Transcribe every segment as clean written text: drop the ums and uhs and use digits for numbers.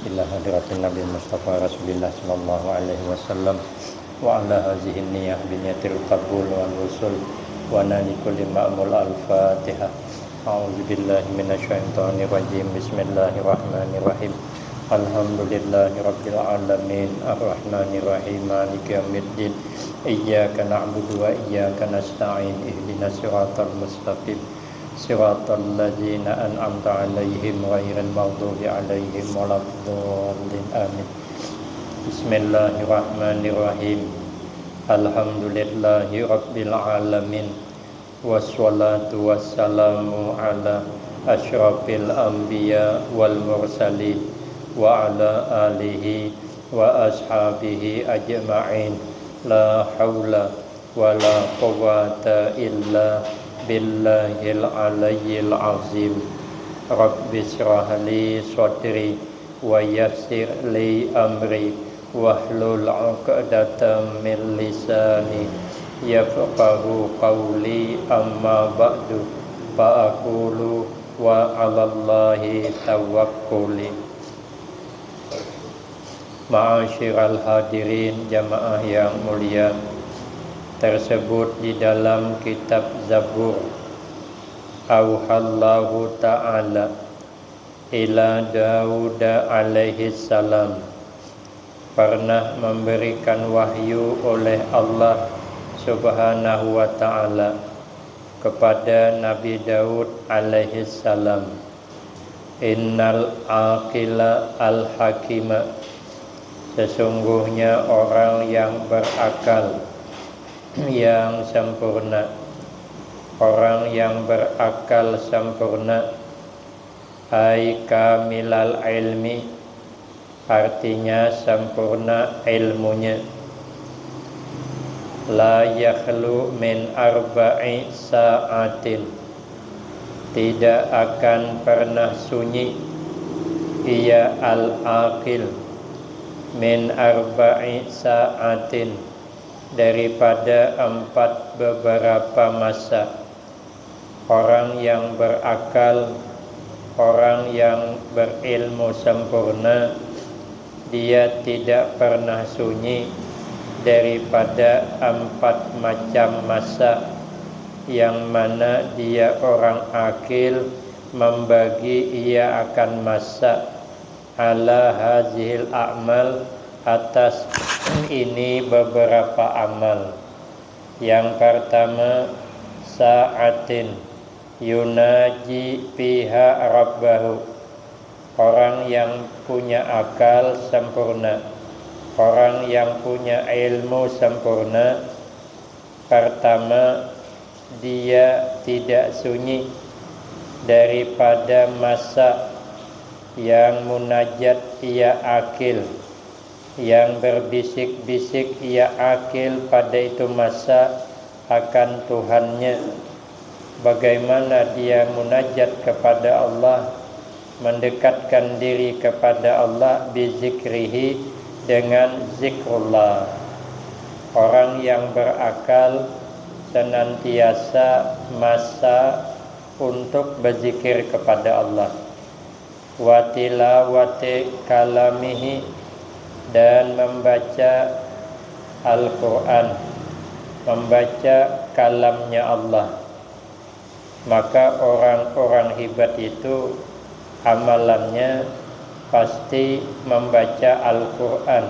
ila hadratin Nabi Mustafa Rasulillah sallallahu alaihi wasallam wa ala hadhihi niyyah binyatil qabul wal wusul wa nali kulli ma'mul al-Fatihah. A'udzu billahi minasyaitonir rajim. Bismillahirrahmanirrahim. Alhamdulillahi rabbil alamin arrahmanir rahim maliki yaumiddin iyyaka na'budu wa iyyaka nasta'in ihdinas siratal mustaqim siratal ladzina an'amta 'alaihim ghairil maghdubi 'alaihim waladdallin amin. Bismillahirrahmanirrahim. Alhamdulillahi rabbil alamin wassalatu wassalamu ala asyrafil anbiya wal mursalin wa ala alihi wa ashabihi ajma'in. La haula wa la quwwata illa billahil aliyyil azim. Rabbi shrah li sadri wa yassir li amri wahlul 'uqdatam min lisani yafqahu qawli. Amma ba'du fa aqulu wa 'alallahi tawakkuli. Ma'asyiral hadirin jamaah yang mulia, tersebut di dalam kitab Zabur. Auhallahu ta'ala ila Daud alaihi salam, pernah memberikan wahyu oleh Allah subhanahu wa ta'ala kepada Nabi Daud alaihi salam. Innal aqila al-hakima, sesungguhnya orang yang berakal yang sempurna, orang yang berakal sempurna, ai kamilal ilmi, artinya sempurna ilmunya. La yakhlu min arba'i sa'atin, tidak akan pernah sunyi ia al-aqil min arba'i sa'atin, daripada 4 beberapa masa. Orang yang berakal, orang yang berilmu sempurna, dia tidak pernah sunyi daripada 4 macam masa, yang mana dia orang akil membagi ia akan masa ala hazil a'mal, atas ini beberapa amal. Yang pertama, sa'atin yunaji fiha rabbahu, orang yang punya akal sempurna, orang yang punya ilmu sempurna. Pertama, dia tidak sunyi daripada masa yang munajat ia akil, yang berbisik-bisik ia akil pada itu masa akan Tuhannya. Bagaimana dia munajat kepada Allah, mendekatkan diri kepada Allah bizikrihi, dengan zikrullah. Orang yang berakal senantiasa masa untuk berzikir kepada Allah. Wa tilawati kalamihi, dan membaca Al-Quran, membaca kalamnya Allah. Maka orang-orang hebat itu amalannya pasti membaca Al-Quran.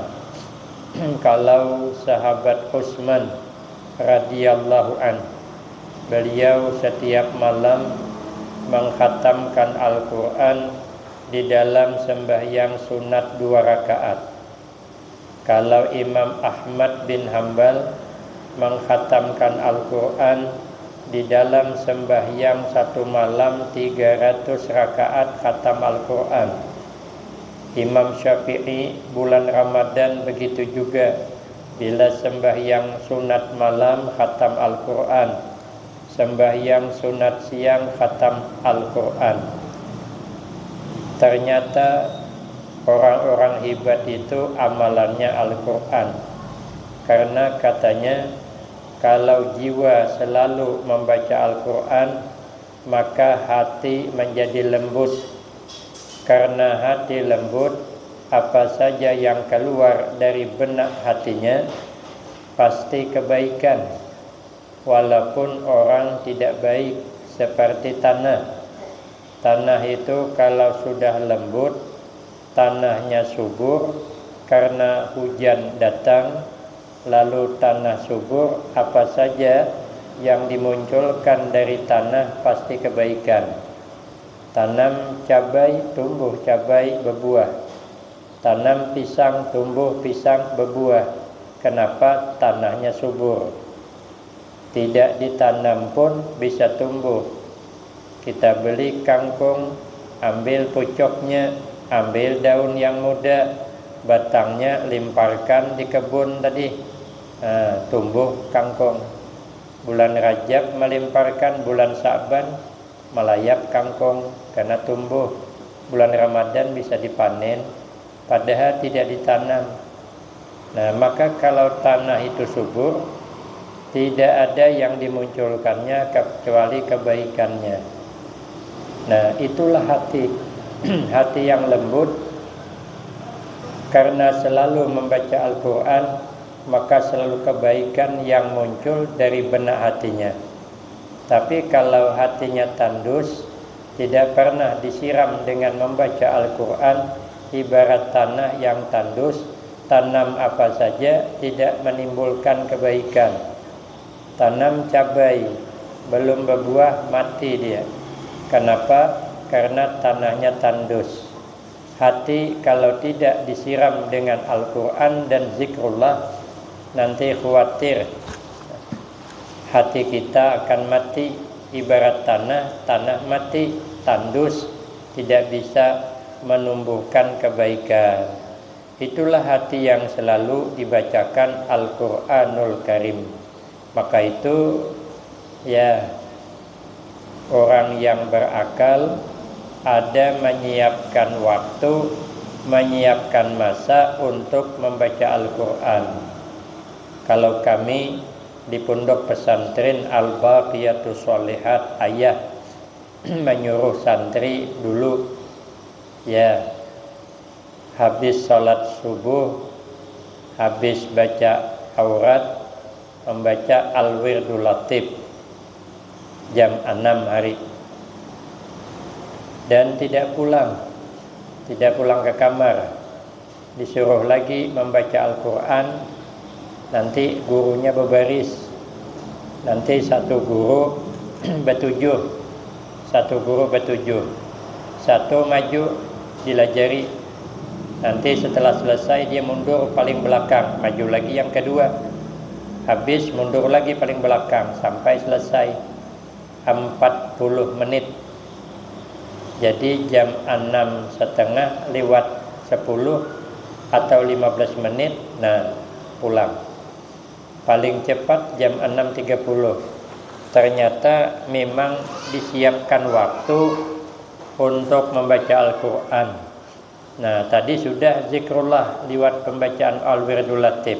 Kalau sahabat Utsman radhiyallahu an, beliau setiap malam mengkhatamkan Al-Quran di dalam sembahyang sunat 2 rakaat. Kalau Imam Ahmad bin Hanbal mengkhatamkan Al-Quran di dalam sembahyang 1 malam 300 rakaat khatam Al-Quran. Imam Syafi'i bulan Ramadan begitu juga, bila sembahyang sunat malam khatam Al-Quran, sembahyang sunat siang khatam Al-Quran. Ternyata orang-orang hebat itu amalannya Al-Quran. Karena katanya, kalau jiwa selalu membaca Al-Quran, maka hati menjadi lembut. Karena hati lembut, apa saja yang keluar dari benak hatinya pasti kebaikan, walaupun orang tidak baik. Seperti tanah. Tanah itu kalau sudah lembut, tanahnya subur, karena hujan datang, lalu tanah subur, apa saja yang dimunculkan dari tanah pasti kebaikan. Tanam cabai, tumbuh cabai berbuah. Tanam pisang, tumbuh pisang berbuah. Kenapa? Tanahnya subur. Tidak ditanam pun bisa tumbuh. Kita beli kangkung, ambil pucuknya, ambil daun yang muda, batangnya limparkan di kebun tadi, tumbuh kangkung. Bulan Rajab melimparkan, bulan Sa'ban melayap kangkung karena tumbuh. Bulan Ramadan bisa dipanen, padahal tidak ditanam. Nah, maka kalau tanah itu subur, tidak ada yang dimunculkannya kecuali kebaikannya. Nah, itulah hati. Hati yang lembut, karena selalu membaca Al-Quran, maka selalu kebaikan yang muncul dari benak hatinya. Tapi kalau hatinya tandus, tidak pernah disiram dengan membaca Al-Quran, ibarat tanah yang tandus, tanam apa saja tidak menimbulkan kebaikan. Tanam cabai, belum berbuah, mati dia. Kenapa? Karena tanahnya tandus. Hati kalau tidak disiram dengan Al-Quran dan zikrullah, nanti khawatir hati kita akan mati. Ibarat tanah mati, tandus, tidak bisa menumbuhkan kebaikan. Itulah hati yang selalu dibacakan Al-Quranul Karim. Maka itu ya, orang yang berakal ada menyiapkan waktu, menyiapkan masa untuk membaca Al-Quran. Kalau kami di pondok pesantren Al-Baqiyatus Sholihat, ayah menyuruh santri dulu ya, habis sholat subuh, habis baca aurat, membaca Al-Wirdul Latif jam 6 hari, dan tidak pulang ke kamar, disuruh lagi membaca Al-Quran. Nanti gurunya berbaris, nanti satu guru bertujuh, satu maju dilajari, nanti setelah selesai dia mundur paling belakang, maju lagi yang kedua, habis mundur lagi paling belakang sampai selesai 40 menit. Jadi jam 6:30 lewat 10 atau 15 menit, nah pulang. Paling cepat jam 6:30. Ternyata memang disiapkan waktu untuk membaca Al-Quran. Nah, tadi sudah zikrullah lewat pembacaan Al-Wirdul Latif,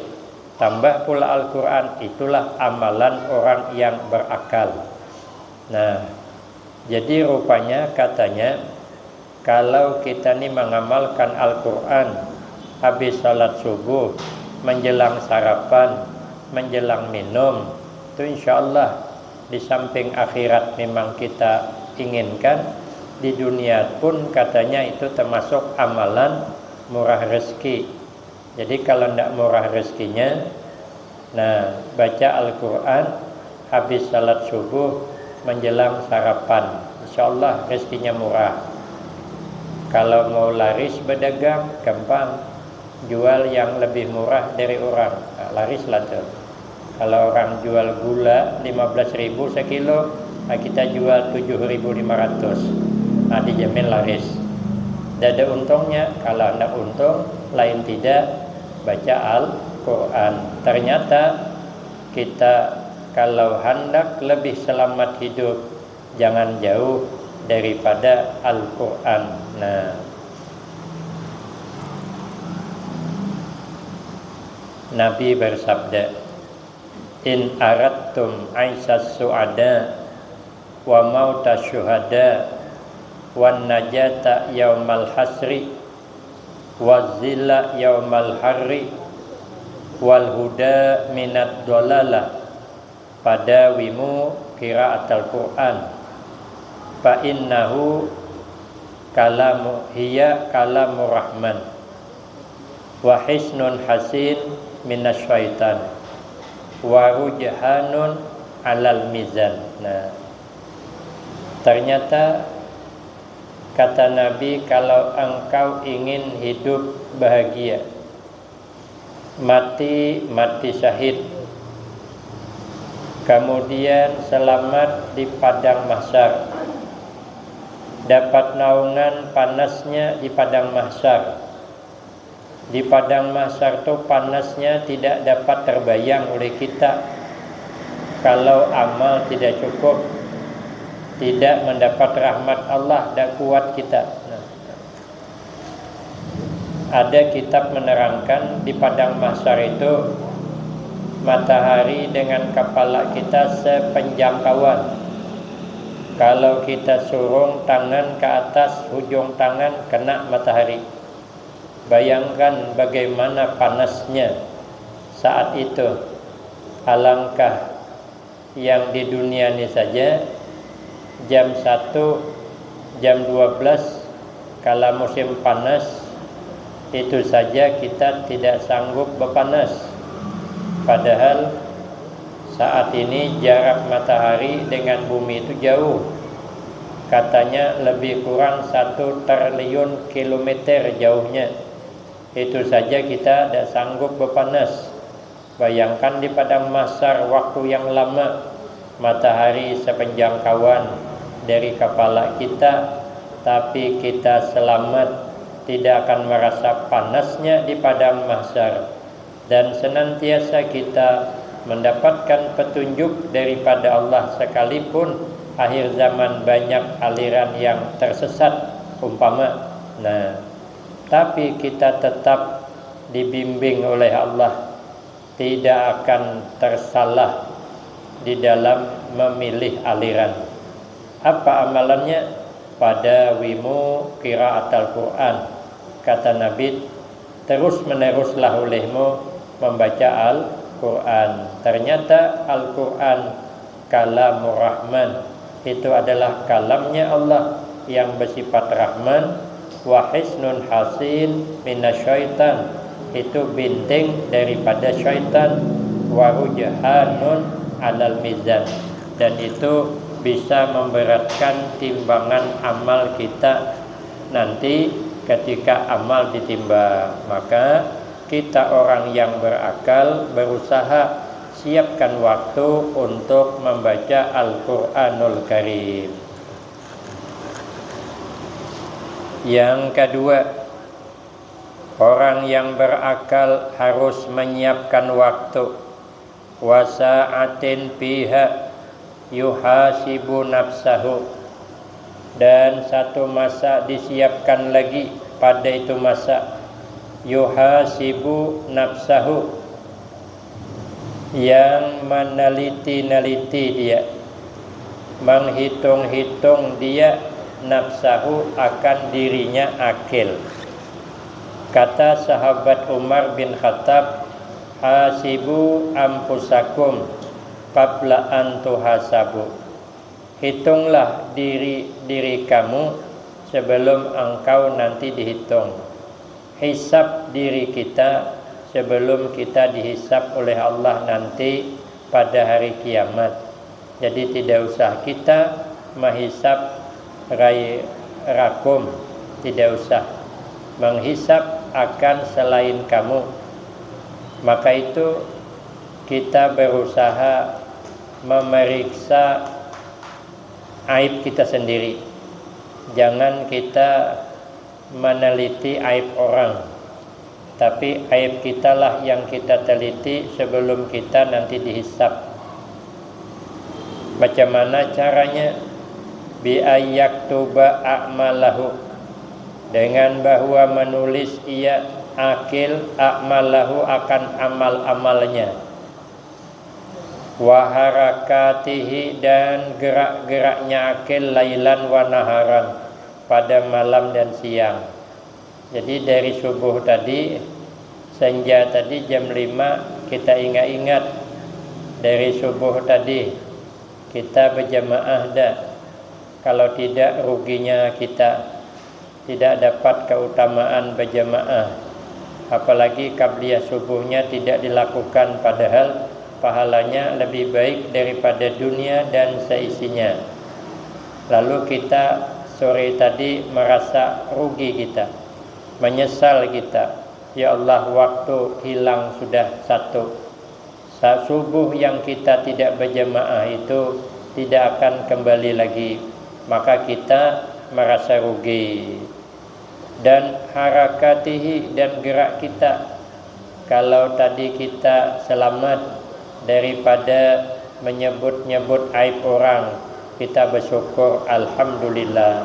tambah pula Al-Quran. Itulah amalan orang yang berakal. Nah, jadi rupanya katanya, kalau kita ini mengamalkan Al-Quran habis salat subuh, menjelang sarapan, menjelang minum, itu insya Allah di samping akhirat memang kita inginkan, di dunia pun katanya itu termasuk amalan murah rezeki. Jadi kalau tidak murah rezekinya, nah baca Al-Quran habis salat subuh menjelang sarapan, insya Allah rezekinya murah. Kalau mau laris berdagang, gampang, jual yang lebih murah dari orang, nah, laris lah tuh. Kalau orang jual gula 15.000 sekilo, nah kita jual 7.500, nah dijamin laris. Tidak ada untungnya. Kalau tidak untung, lain tidak baca Al-Quran. Ternyata kita kalau hendak lebih selamat hidup, jangan jauh daripada Al-Quran. Nah, Nabi bersabda, in aradtum aisas su'ada wa mautas syuhada wan najata yaumal hasri wazilla yaumal harri wal huda minad dolalah pada wimu qiraatul Quran fa innahu kalamu hiya kalamur rahman wa hisnun hasin minasyaitan wa rujhanun alal mizan. Nah, ternyata kata Nabi, kalau engkau ingin hidup bahagia, mati syahid, kemudian selamat di padang mahsyar, dapat naungan panasnya di padang mahsyar. Di padang mahsyar itu panasnya tidak dapat terbayang oleh kita kalau amal tidak cukup, tidak mendapat rahmat Allah dan kuat kita. Nah, ada kitab menerangkan di padang mahsyar itu matahari dengan kepala kita sepenjangkauan. Kalau kita surung tangan ke atas, ujung tangan kena matahari. Bayangkan bagaimana panasnya saat itu. Alangkah yang di dunia ini saja jam 1, jam 12 kala musim panas itu saja kita tidak sanggup berpanas. Padahal saat ini jarak matahari dengan bumi itu jauh. Katanya lebih kurang 1 triliun kilometer jauhnya. Itu saja kita tidak sanggup berpanas. Bayangkan di padang mahsyar waktu yang lama, matahari sepenjangkauan dari kepala kita, tapi kita selamat, tidak akan merasa panasnya di padang mahsyar. Dan senantiasa kita mendapatkan petunjuk daripada Allah, sekalipun akhir zaman banyak aliran yang tersesat umpama. Nah, tapi kita tetap dibimbing oleh Allah, tidak akan tersalah di dalam memilih aliran. Apa amalannya? Pada wimu qiraatul Quran. Kata Nabi, terus meneruslah olehmu membaca Al-Quran. Ternyata Al-Quran kalamur rahman, itu adalah kalamnya Allah yang bersifat rahman. Wa hisnun hasin minasyaitan, itu binting daripada syaitan. Wa rujhanun alal mizan, dan itu bisa memberatkan timbangan amal kita nanti ketika amal ditimbang. Maka kita orang yang berakal berusaha siapkan waktu untuk membaca Al-Quranul Karim. Yang kedua, orang yang berakal harus menyiapkan waktu. Wasa'atin fiha yuhasibu nafsahu, dan satu masa disiapkan lagi pada itu masa. Yuhasibu nafsahu, yang meneliti-neliti dia, menghitung-hitung dia nafsahu akan dirinya akil. Kata sahabat Umar bin Khattab, hasibu ampusakum qabla an tuhasabu, hitunglah diri kamu sebelum engkau nanti dihitung. Hisab diri kita sebelum kita dihisab oleh Allah nanti pada hari kiamat. Jadi tidak usah kita menghisab rakum, tidak usah menghisab akan selain kamu. Maka itu kita berusaha memeriksa aib kita sendiri. Jangan kita meneliti aib orang, tapi aib kita lah yang kita teliti sebelum kita nanti dihisab. Bagaimana caranya? Bi ayyaktuba a'malahu, dengan bahwa menulis ia akil a'malahu akan amal-amalnya, wa harakatihi, dan gerak-geraknya akil lailan wa naharan, pada malam dan siang. Jadi dari subuh tadi, senja tadi jam 5 kita ingat-ingat. Dari subuh tadi kita berjamaah dah. Kalau tidak ruginya kita, tidak dapat keutamaan berjamaah. Apalagi qabliyah subuhnya tidak dilakukan, padahal pahalanya lebih baik daripada dunia dan seisinya. Lalu kita sore tadi merasa rugi kita, menyesal kita. Ya Allah, waktu hilang sudah satu. Saat subuh yang kita tidak berjamaah itu tidak akan kembali lagi. Maka kita merasa rugi. Dan harakatihi, dan gerak kita. Kalau tadi kita selamat daripada menyebut-nyebut aib orang, kita bersyukur alhamdulillah.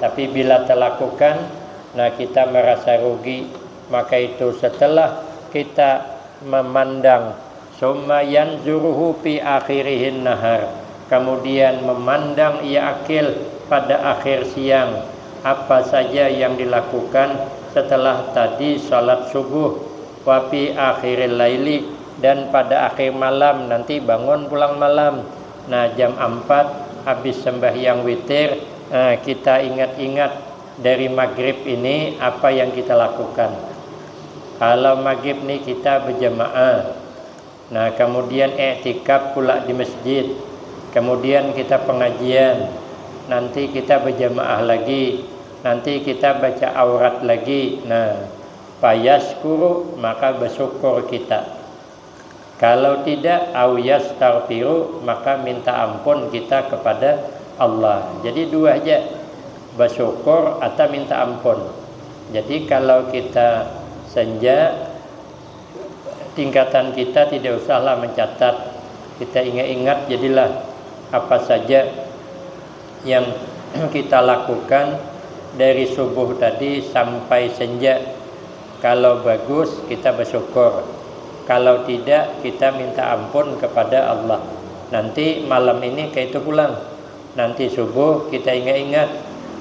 Tapi bila terlakukan, nah kita merasa rugi. Maka itu setelah kita memandang, summa yanzuruhu fi akhirihin nahar, kemudian memandang ia akil pada akhir siang, apa saja yang dilakukan setelah tadi salat subuh, wa fi akhiril laili, dan pada akhir malam nanti bangun pulang malam. Nah jam 4 habis sembahyang witir, kita ingat-ingat dari maghrib ini apa yang kita lakukan. Kalau maghrib ini kita berjamaah, nah kemudian i'tikaf pula di masjid, kemudian kita pengajian, nanti kita berjamaah lagi, nanti kita baca aurat lagi. Nah fayaskuru, maka bersyukur kita. Kalau tidak, au yastaghfiru, maka minta ampun kita kepada Allah. Jadi dua aja, bersyukur atau minta ampun. Jadi kalau kita senja, tingkatan kita tidak usahlah mencatat, kita ingat-ingat jadilah apa saja yang kita lakukan dari subuh tadi sampai senja. Kalau bagus kita bersyukur, kalau tidak kita minta ampun kepada Allah. Nanti malam ini kayak itu pulang, nanti subuh kita ingat-ingat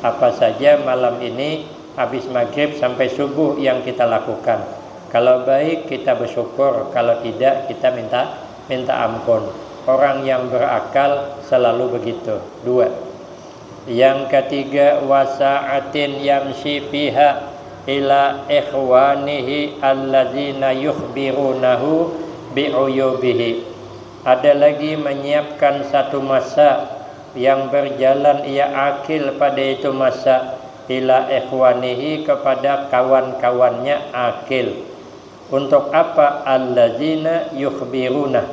apa saja malam ini habis maghrib sampai subuh yang kita lakukan. Kalau baik kita bersyukur, kalau tidak kita minta ampun. Orang yang berakal selalu begitu. Dua. Yang ketiga, wasa'atin yamshi fiha ila ikhwanihi alladzina yukhbirunahu bi'uyubihi. Ada lagi menyiapkan satu masa yang berjalan ia akil pada itu masa, ila ikhwanihi, kepada kawan-kawannya akil. Untuk apa? Allazina yukhbiruna,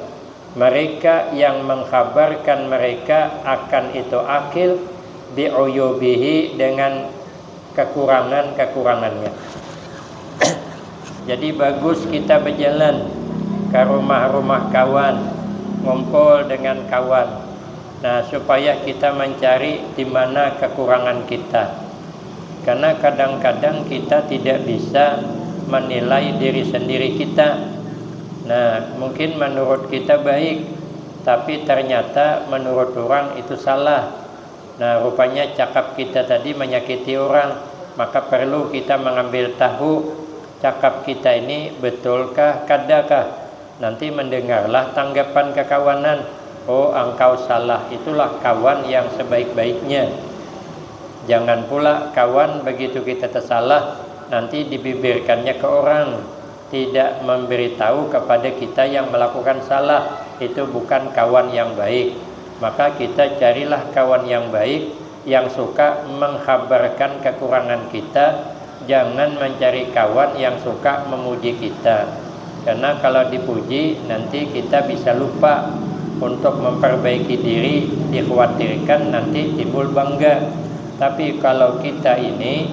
mereka yang mengkhabarkan mereka akan itu akil, bi'uyubihi, dengan kekurangan-kekurangannya. Jadi bagus kita berjalan ke rumah-rumah kawan, ngumpul dengan kawan. Nah, supaya kita mencari di mana kekurangan kita. Karena kadang-kadang kita tidak bisa menilai diri sendiri kita. Nah, mungkin menurut kita baik, tapi ternyata menurut orang itu salah. Nah, rupanya cakap kita tadi menyakiti orang. Maka perlu kita mengambil tahu cakap kita ini betulkah, kadakah. Nanti mendengarlah tanggapan kekawanan. Oh, engkau salah, itulah kawan yang sebaik-baiknya. Jangan pula kawan begitu kita tersalah, nanti dibibirkannya ke orang, tidak memberitahu kepada kita yang melakukan salah. Itu bukan kawan yang baik. Maka kita carilah kawan yang baik, yang suka mengkhabarkan kekurangan kita. Jangan mencari kawan yang suka memuji kita. Karena kalau dipuji nanti kita bisa lupa untuk memperbaiki diri, dikhawatirkan nanti timbul bangga. Tapi kalau kita ini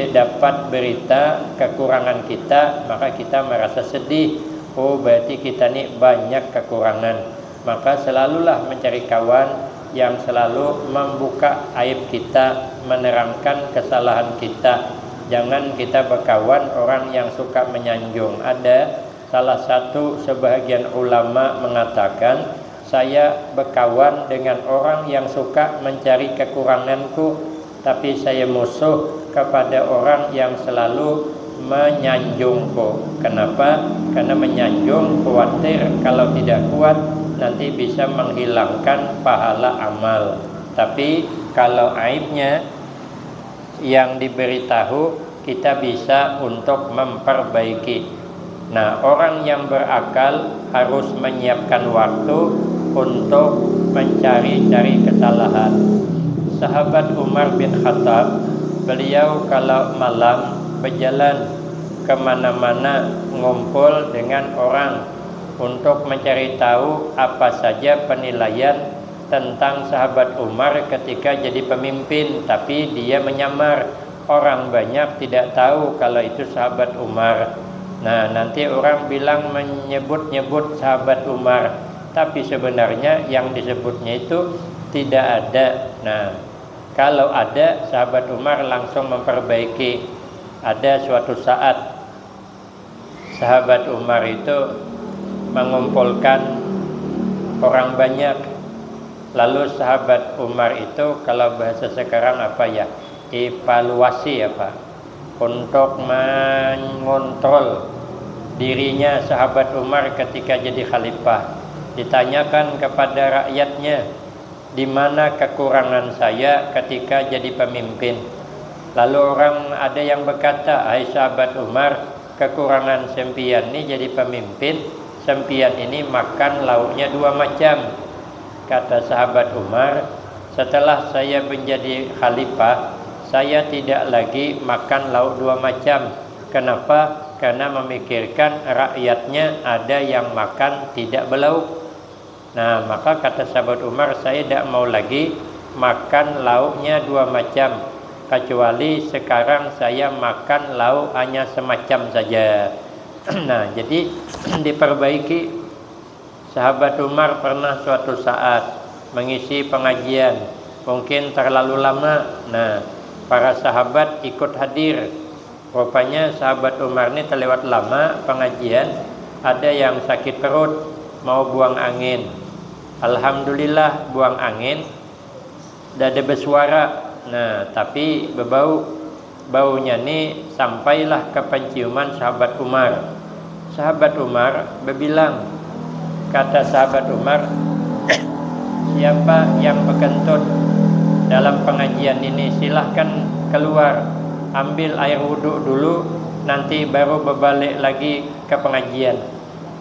dapat berita kekurangan kita, maka kita merasa sedih. Oh, berarti kita ini banyak kekurangan. Maka selalulah mencari kawan yang selalu membuka aib kita, menerangkan kesalahan kita. Jangan kita berkawan orang yang suka menyanjung. Ada salah satu sebahagian ulama mengatakan, saya berkawan dengan orang yang suka mencari kekuranganku. tapi saya musuh kepada orang yang selalu menyanjungku. Kenapa? Karena menyanjung khawatir kalau tidak kuat nanti bisa menghilangkan pahala amal. Tapi kalau aibnya yang diberitahu, kita bisa untuk memperbaiki. Nah, orang yang berakal harus menyiapkan waktu untuk mencari-cari kesalahan. Sahabat Umar bin Khattab, beliau kalau malam berjalan kemana-mana ngumpul dengan orang untuk mencari tahu apa saja penilaian tentang sahabat Umar ketika jadi pemimpin, tapi dia menyamar. Orang banyak tidak tahu kalau itu sahabat Umar. Nah, nanti orang bilang menyebut-nyebut sahabat Umar, tapi sebenarnya yang disebutnya itu tidak ada. Nah, kalau ada, sahabat Umar langsung memperbaiki. Ada suatu saat sahabat Umar itu mengumpulkan orang banyak. Lalu sahabat Umar itu, kalau bahasa sekarang apa ya, evaluasi apa, untuk mengontrol dirinya sahabat Umar ketika jadi khalifah. Ditanyakan kepada rakyatnya, di mana kekurangan saya ketika jadi pemimpin. Lalu orang ada yang berkata, hai sahabat Umar, kekurangan sempian ini jadi pemimpin, sempian ini makan lauknya 2 macam. Kata sahabat Umar, setelah saya menjadi khalifah, saya tidak lagi makan lauk 2 macam. Kenapa? Karena memikirkan rakyatnya ada yang makan tidak berlauk. Nah, maka kata sahabat Umar, saya tidak mau lagi makan lauknya 2 macam, kecuali sekarang saya makan lauk hanya semacam saja. Nah, jadi diperbaiki. Sahabat Umar pernah suatu saat mengisi pengajian, mungkin terlalu lama. Nah, para sahabat ikut hadir. Rupanya sahabat Umar ini terlewat lama pengajian, ada yang sakit perut, mau buang angin. Alhamdulillah buang angin, tidak ada bersuara. Nah, tapi berbau. Baunya ini sampailah ke penciuman sahabat Umar. Sahabat Umar berbilang, kata sahabat Umar, siapa yang berkentut dalam pengajian ini silahkan keluar, ambil air wudhu dulu, nanti baru berbalik lagi ke pengajian.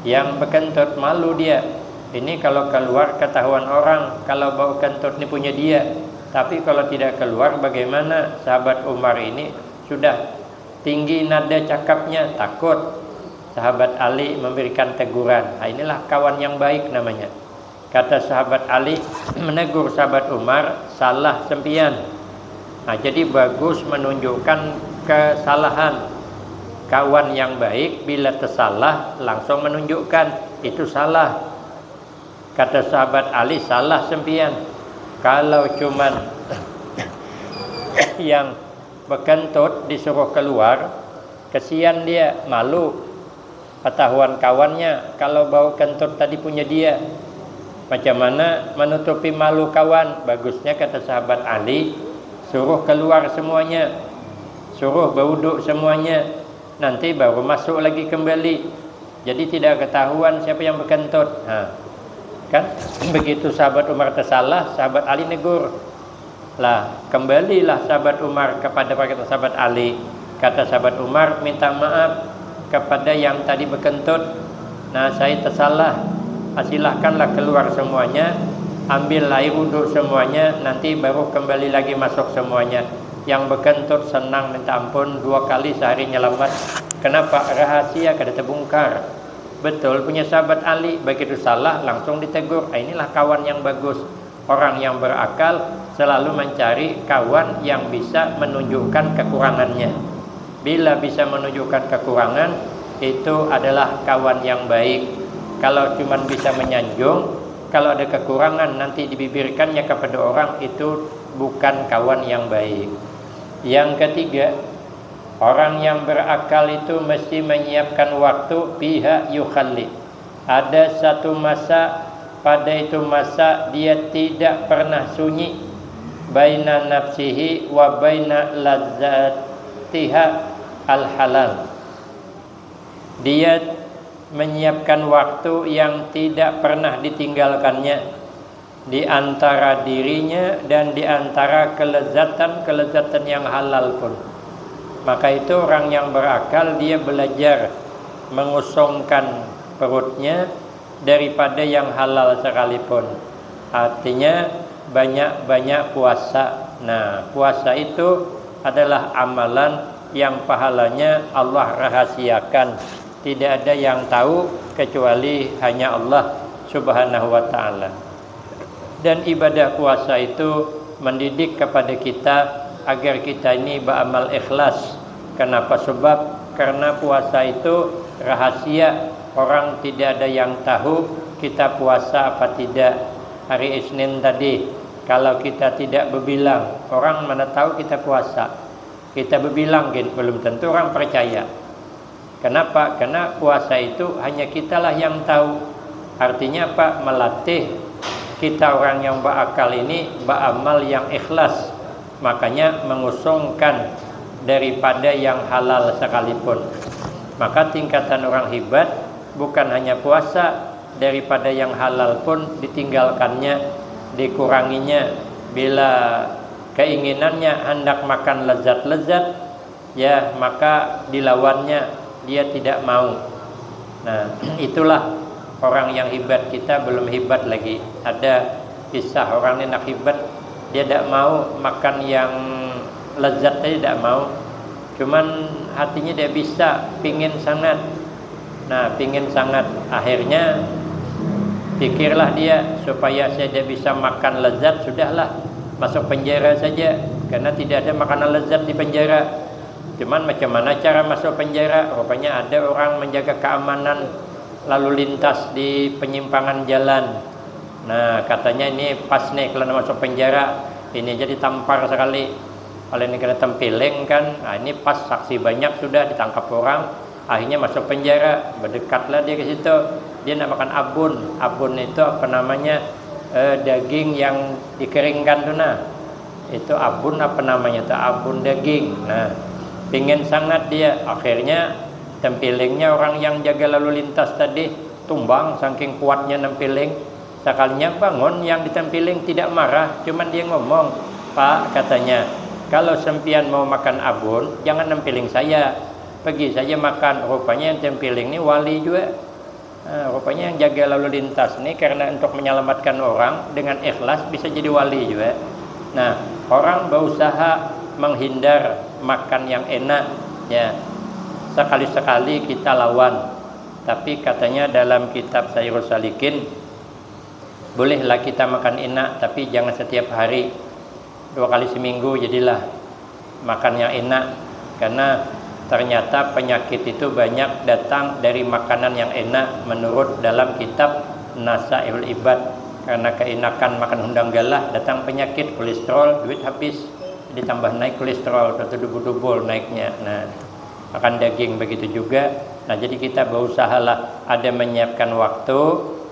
Yang berkentut malu dia. Ini kalau keluar ketahuan orang kalau bau kentut ini punya dia. Tapi kalau tidak keluar bagaimana? Sahabat Umar ini sudah tinggi nada cakapnya, takut. Sahabat Ali memberikan teguran. Nah, inilah kawan yang baik namanya. Kata sahabat Ali menegur sahabat Umar, salah sempian. Nah, jadi bagus menunjukkan kesalahan. Kawan yang baik bila tersalah langsung menunjukkan itu salah. Kata sahabat Ali, salah sempian. Kalau cuman yang berkentut disuruh keluar, kesian dia, malu. Ketahuan kawannya kalau bau kentut tadi punya dia. Macam mana menutupi malu kawan? Bagusnya kata sahabat Ali, suruh keluar semuanya, suruh berwuduk semuanya, nanti baru masuk lagi kembali. Jadi tidak ketahuan siapa yang berkentut. Nah, kan begitu sahabat Umar tersalah, sahabat Ali negur. Lah, kembalilah sahabat Umar kepada sahabat Ali. Kata sahabat Umar, minta maaf kepada yang tadi berkentut. Nah, saya tersalah. Silahkanlah keluar semuanya, ambil air wudhu semuanya, nanti baru kembali lagi masuk semuanya. Yang berkentut senang minta ampun 2 kali sehari nyelamat. Kenapa? Rahasia kada terbongkar. Betul punya sahabat Ali, begitu salah langsung ditegur. Inilah kawan yang bagus. Orang yang berakal selalu mencari kawan yang bisa menunjukkan kekurangannya. Bila bisa menunjukkan kekurangan, itu adalah kawan yang baik. Kalau cuma bisa menyanjung, kalau ada kekurangan nanti dibibirkannya kepada orang, itu bukan kawan yang baik. Yang ketiga, orang yang berakal itu mesti menyiapkan waktu pihak yukhalli. Ada satu masa, pada itu masa dia tidak pernah sunyi. baina nafsihi wa baina ladzatiha al-halal. Dia menyiapkan waktu yang tidak pernah ditinggalkannya di antara dirinya dan di antara kelezatan yang halal pun. Maka itu orang yang berakal, dia belajar mengosongkan perutnya daripada yang halal sekalipun. Artinya banyak-banyak puasa. Nah, puasa itu adalah amalan yang pahalanya Allah rahasiakan. Tidak ada yang tahu kecuali hanya Allah Subhanahu wa ta'ala. Dan ibadah puasa itu mendidik kepada kita agar kita ini beramal ikhlas. Kenapa? Sebab karena puasa itu rahasia, orang tidak ada yang tahu kita puasa apa tidak. Hari Isnin tadi, kalau kita tidak berbilang, orang mana tahu kita puasa. Kita berbilang, belum tentu orang percaya. Kenapa? Karena puasa itu hanya kitalah yang tahu. Artinya apa? Melatih kita orang yang berakal ini beramal yang ikhlas. Makanya mengusungkan daripada yang halal sekalipun. Maka tingkatan orang hebat bukan hanya puasa, daripada yang halal pun ditinggalkannya, dikuranginya. Bila keinginannya hendak makan lezat-lezat, ya maka dilawannya, dia tidak mau. Nah, itulah orang yang hebat. Kita belum hebat lagi. Ada kisah orang ini nak hebat, dia tidak mau makan yang lezat, dia tidak mau. Cuman hatinya dia bisa, pingin sangat. Nah, pingin sangat. Akhirnya pikirlah dia, supaya saya tidak bisa makan lezat, sudahlah masuk penjara saja, karena tidak ada makanan lezat di penjara. Cuman macam mana cara masuk penjara? Rupanya ada orang menjaga keamanan lalu lintas di penyimpangan jalan. Nah, katanya ini pas nih kalau masuk penjara, ini jadi tampar sekali. Kalau ini kena tempiling kan, nah ini pas saksi banyak sudah ditangkap orang, akhirnya masuk penjara. Berdekatlah dia ke situ. Dia nak makan abun. Abun itu apa namanya? Daging yang dikeringkan tuh nah. Itu abun apa namanya? Itu abun daging. Nah, pingin sangat dia. Akhirnya tempilingnya orang yang jaga lalu lintas tadi tumbang saking kuatnya nempiling. Sekalinya bangun yang ditempiling tidak marah, cuman dia ngomong, "Pak," katanya, "kalau sempian mau makan abun, jangan nempiling saya. Pergi saja makan." Rupanya yang tempiling ini wali juga. Nah, rupanya yang jaga lalu lintas ini karena untuk menyelamatkan orang dengan ikhlas bisa jadi wali juga. Nah, orang berusaha menghindar makan yang enak, ya. Sekali-sekali kita lawan. Tapi katanya dalam kitab Sayyirus Salikin, bolehlah kita makan enak, tapi jangan setiap hari. 2 kali seminggu jadilah makan yang enak. Karena ternyata penyakit itu banyak datang dari makanan yang enak menurut dalam kitab Nasaihul Ibad. Karena keenakan makan hundang galah datang penyakit, kolesterol, duit habis, ditambah naik kolesterol, berdubul-dubul naiknya. Nah, makan daging begitu juga. Nah, jadi kita berusahalah ada menyiapkan waktu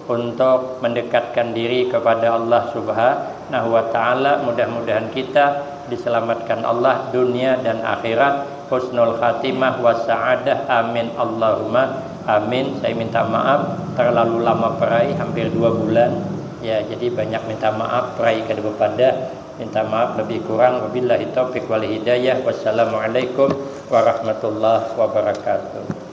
untuk mendekatkan diri kepada Allah Subhanahu wa ta'ala. Mudah-mudahan kita diselamatkan Allah dunia dan akhirat. Husnul khatimah wa sa'adah. Amin Allahumma amin. Saya minta maaf terlalu lama perai, hampir 2 bulan. Ya, jadi banyak minta maaf perai kepada minta maaf lebih kurang. Wabillahi taufiq wal hidayah. Wassalamualaikum warahmatullahi wabarakatuh.